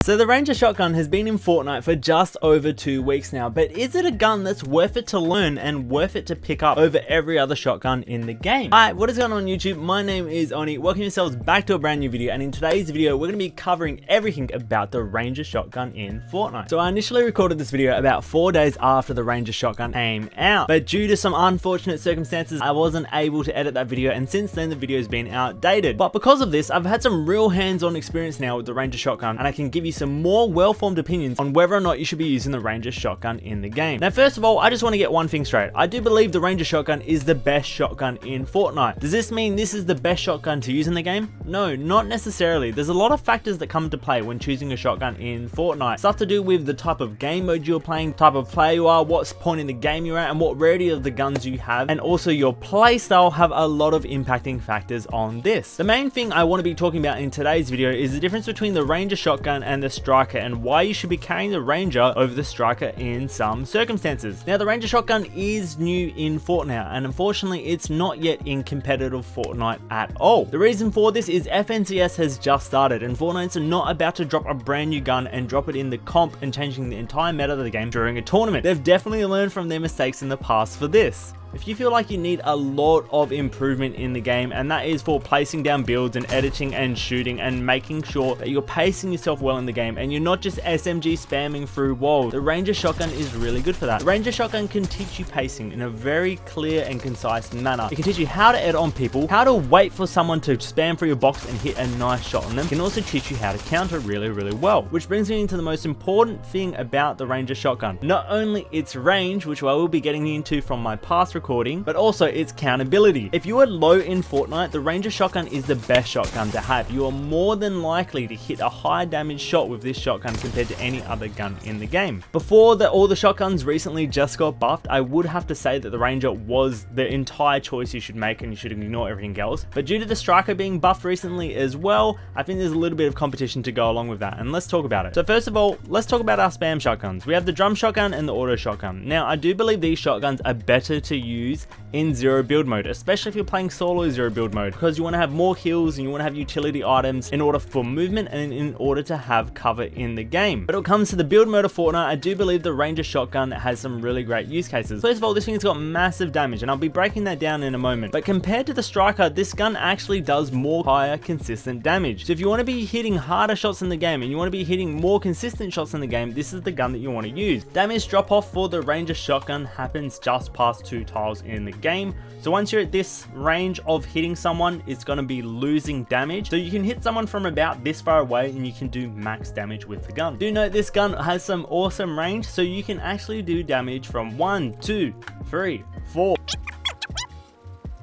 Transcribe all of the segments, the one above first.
So the Ranger shotgun has been in Fortnite for just over 2 weeks now, but is it a gun that's worth it to learn and worth it to pick up over every other shotgun in the game? Hi, what is going on YouTube? My name is Oni. Welcome yourselves back to a brand new video, and in today's video we're going to be covering everything about the Ranger shotgun in Fortnite. So I initially recorded this video about 4 days after the Ranger shotgun came out, but due to some unfortunate circumstances I wasn't able to edit that video, and since then the video's been outdated. But because of this, I've had some real hands-on experience now with the Ranger shotgun, and I can give you some more well-formed opinions on whether or not you should be using the Ranger shotgun in the game. Now, first of all, I just want to get one thing straight. I do believe the Ranger shotgun is the best shotgun in Fortnite. Does this mean this is the best shotgun to use in the game? No, not necessarily. There's a lot of factors that come into play when choosing a shotgun in Fortnite. Stuff to do with the type of game mode you're playing, type of player you are, what point in the game you're at, and what rarity of the guns you have, and also your play style have a lot of impacting factors on this. The main thing I want to be talking about in today's video is the difference between the Ranger shotgun and the Striker, and why you should be carrying the Ranger over the Striker in some circumstances. Now, the Ranger shotgun is new in Fortnite, and unfortunately it's not yet in competitive Fortnite at all. The reason for this is FNCS has just started, and Fortnite's not about to drop a brand new gun and drop it in the comp and changing the entire meta of the game during a tournament. They've definitely learned from their mistakes in the past for this. If you feel like you need a lot of improvement in the game, and that is for placing down builds and editing and shooting and making sure that you're pacing yourself well in the game and you're not just SMG spamming through walls, the Ranger shotgun is really good for that. The Ranger shotgun can teach you pacing in a very clear and concise manner. It can teach you how to edit on people, how to wait for someone to spam through your box and hit a nice shot on them. It can also teach you how to counter really well. Which brings me into the most important thing about the Ranger shotgun. Not only its range, which I will be getting into from my past recording, but also its countability. If you are low in Fortnite, the Ranger shotgun is the best shotgun to have. You are more than likely to hit a high damage shot with this shotgun compared to any other gun in the game. Before all the shotguns recently just got buffed, I would have to say that the Ranger was the entire choice you should make, and you should ignore everything else. But due to the Striker being buffed recently as well, I think there's a little bit of competition to go along with that, and let's talk about it. So first of all, let's talk about our spam shotguns. We have the drum shotgun and the auto shotgun. Now, I do believe these shotguns are better to use in zero build mode, especially if you're playing solo zero build mode, because you want to have more heals and you want to have utility items in order for movement and in order to have cover in the game. But when it comes to the build mode of Fortnite, I do believe the Ranger shotgun has some really great use cases. First of all, this thing's got massive damage, and I'll be breaking that down in a moment. But compared to the Striker, this gun actually does more higher consistent damage. So if you want to be hitting harder shots in the game and you want to be hitting more consistent shots in the game, this is the gun that you want to use. Damage drop off for the Ranger shotgun happens just past 2 tiles in the game. So once you're at this range of hitting someone, it's going to be losing damage. So you can hit someone from about this far away and you can do max damage with the gun. Do note this gun has some awesome range, so you can actually do damage from 1, 2, 3, 4.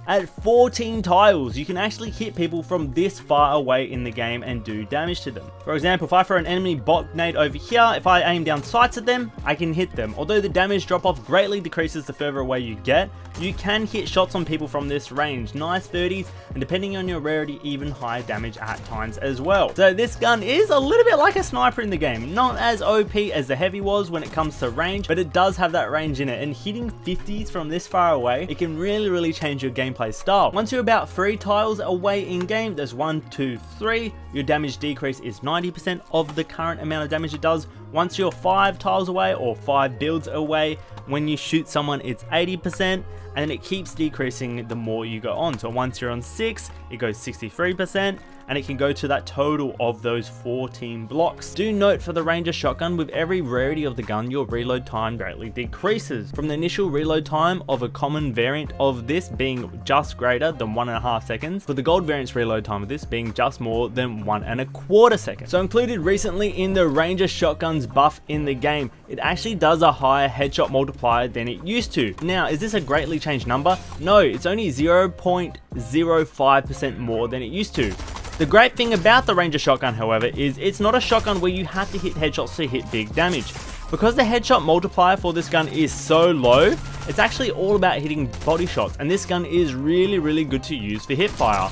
At 14 tiles, you can actually hit people from this far away in the game and do damage to them. For example, if I throw an enemy bot nade over here, if I aim down sights at them, I can hit them. Although the damage drop off greatly decreases the further away you get, you can hit shots on people from this range. Nice 30s, and depending on your rarity, even high damage at times as well. So this gun is a little bit like a sniper in the game. Not as OP as the heavy was when it comes to range, but it does have that range in it, and hitting 50s from this far away, it can really change your gameplay style. Once you're about 3 tiles away in game, there's 1, 2, 3, your damage decrease is 90% of the current amount of damage it does. Once you're 5 tiles away or 5 builds away, when you shoot someone, it's 80%, and then it keeps decreasing the more you go on. So once you're on 6, it goes 63%, and it can go to that total of those 14 blocks. Do note for the Ranger shotgun, with every rarity of the gun, your reload time greatly decreases. From the initial reload time of a common variant of this being just greater than 1.5 seconds, for the gold variant's reload time of this being just more than 1.25 seconds. So included recently in the Ranger shotgun's buff in the game, it actually does a higher headshot multiplier than it used to. Now, is this a greatly changed number? No, it's only 0.05% more than it used to. The great thing about the Ranger shotgun, however, is it's not a shotgun where you have to hit headshots to hit big damage. Because the headshot multiplier for this gun is so low, it's actually all about hitting body shots, and this gun is really good to use for hip fire.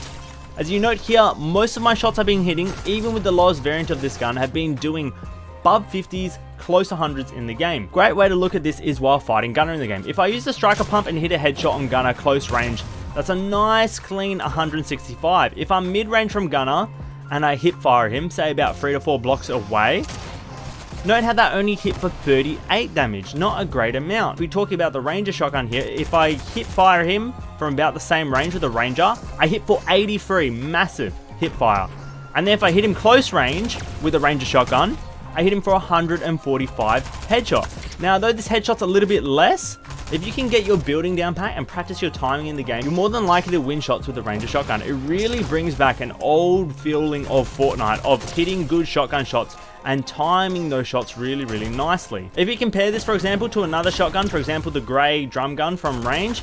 As you note here, most of my shots I've been hitting, even with the lowest variant of this gun, have been doing above 50s, close to 100s in the game. Great way to look at this is while fighting Gunner in the game. If I use the Striker pump and hit a headshot on Gunner close range, that's a nice clean 165. If I'm mid-range from Gunner and I hip fire him, say about 3 to 4 blocks away, note how that only hit for 38 damage, not a great amount. If we talk about the Ranger shotgun here, if I hip fire him from about the same range with the Ranger, I hit for 83, massive hip fire. And then if I hit him close range with the Ranger shotgun, I hit him for 145 headshot. Now, though this headshot's a little bit less, if you can get your building down pat and practice your timing in the game, you're more than likely to win shots with the Ranger shotgun. It really brings back an old feeling of Fortnite, of hitting good shotgun shots and timing those shots really, really nicely. If you compare this, for example, to another shotgun, for example, the grey drum gun from range,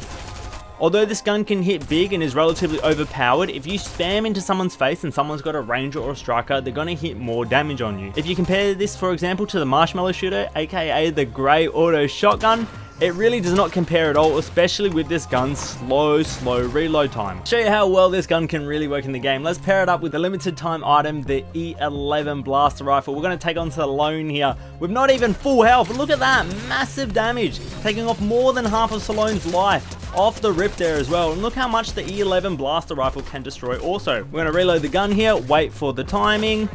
although this gun can hit big and is relatively overpowered, if you spam into someone's face and someone's got a Ranger or a Striker, they're going to hit more damage on you. If you compare this, for example, to the Marshmallow Shooter, aka the grey auto shotgun, it really does not compare at all, especially with this gun's slow reload time. To show you how well this gun can really work in the game, let's pair it up with the limited time item, the E11 blaster rifle. We're going to take on Salone here with not even full health. Look at that, massive damage, taking off more than half of Salone's life off the rip there as well. And look how much the E11 blaster rifle can destroy also. We're going to reload the gun here, wait for the timing.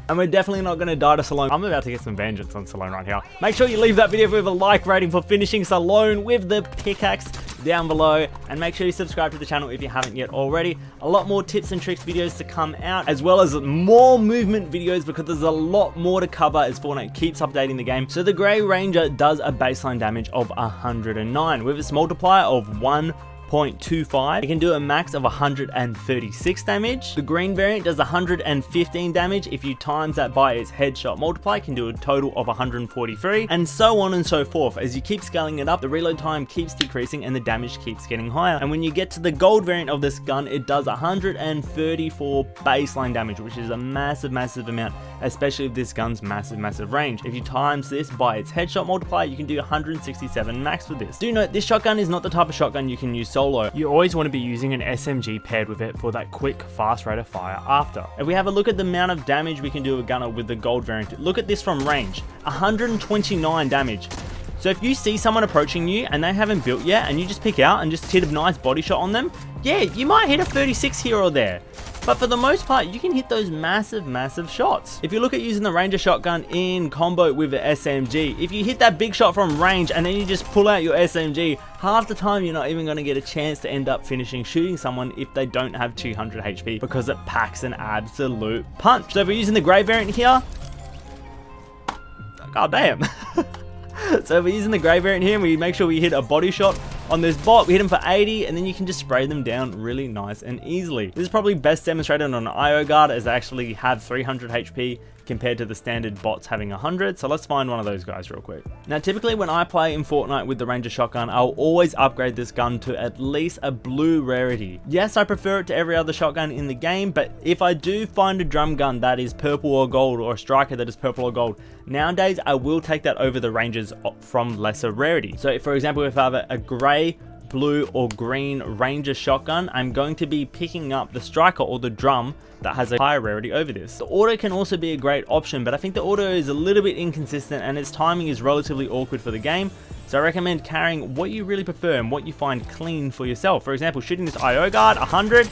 And we're definitely not going to die to Salone. I'm about to get some vengeance on Salone right here. Make sure you leave that video with a like rating for finishing Salone with the pickaxe down below. And make sure you subscribe to the channel if you haven't yet already. A lot more tips and tricks videos to come out, as well as more movement videos, because there's a lot more to cover as Fortnite keeps updating the game. So the Grey Ranger does a baseline damage of 109 with its multiplier of 1.25. It can do a max of 136 damage. The green variant does 115 damage. If you times that by its headshot multiplier, it can do a total of 143, and so on and so forth. As you keep scaling it up, the reload time keeps decreasing and the damage keeps getting higher. And when you get to the gold variant of this gun, it does 134 baseline damage, which is a massive amount, especially with this gun's massive range. If you times this by its headshot multiplier, you can do 167 max with this. Do note, this shotgun is not the type of shotgun you can use solo. You always want to be using an SMG paired with it for that quick, fast rate of fire after. If we have a look at the amount of damage we can do with a gunner with the gold variant, look at this from range, 129 damage. So if you see someone approaching you and they haven't built yet, and you just pick out and just hit a nice body shot on them, yeah, you might hit a 36 here or there. But for the most part, you can hit those massive shots. If you look at using the Ranger shotgun in combo with an SMG, if you hit that big shot from range and then you just pull out your SMG, half the time you're not even going to get a chance to end up finishing shooting someone if they don't have 200 HP, because it packs an absolute punch. So if we're using the grey variant here, god damn. So if we're using the grey variant here, and we make sure we hit a body shot on this bot, we hit them for 80, and then you can just spray them down really nice and easily. This is probably best demonstrated on an IO guard, as they actually have 300 HP compared to the standard bots having 100. So let's find one of those guys real quick. Now, typically when I play in Fortnite with the Ranger shotgun, I'll always upgrade this gun to at least a blue rarity. Yes, I prefer it to every other shotgun in the game, but if I do find a drum gun that is purple or gold, or a striker that is purple or gold, nowadays I will take that over the Rangers from lesser rarity. So for example, if I have a grey, blue or green Ranger shotgun, I'm going to be picking up the striker or the drum that has a higher rarity over this. The auto can also be a great option, but I think the auto is a little bit inconsistent and its timing is relatively awkward for the game. So I recommend carrying what you really prefer and what you find clean for yourself. For example, shooting this IO guard 100,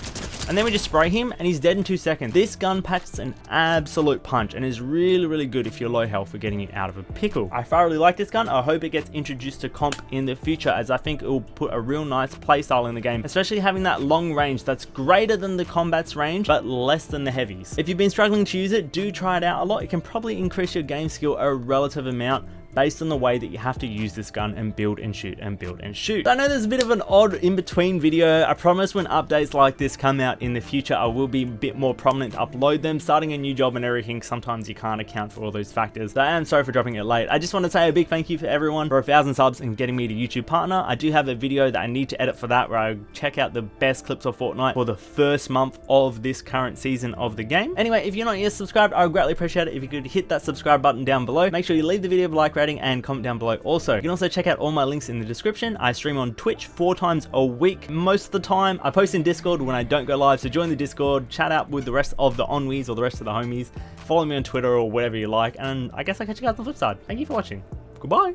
and then we just spray him and he's dead in 2 seconds. This gun packs an absolute punch and is really good if you're low health for getting you out of a pickle. I thoroughly like this gun. I hope it gets introduced to comp in the future, as I think it will put a real nice playstyle in the game, especially having that long range that's greater than the combat's range but less than the heavies. If you've been struggling to use it, do try it out a lot. It can probably increase your game skill a relative amount based on the way that you have to use this gun and build and shoot and build and shoot. I know there's a bit of an odd in-between video. I promise when updates like this come out in the future, I will be a bit more prominent to upload them. Starting a new job and everything, sometimes you can't account for all those factors. So I am sorry for dropping it late. I just want to say a big thank you for everyone for 1,000 subs and getting me to YouTube partner. I do have a video that I need to edit for that, where I check out the best clips of Fortnite for the first month of this current season of the game. Anyway, if you're not yet subscribed, I would greatly appreciate it if you could hit that subscribe button down below. Make sure you leave the video a like rating and comment down below. Also, you can also check out all my links in the description. I stream on Twitch 4 times a week most of the time. I post in Discord when I don't go live, so join the Discord, chat out with the rest of the onwies or the rest of the homies, follow me on Twitter or whatever you like, and I guess I'll catch you guys on the flip side. Thank you for watching. Goodbye.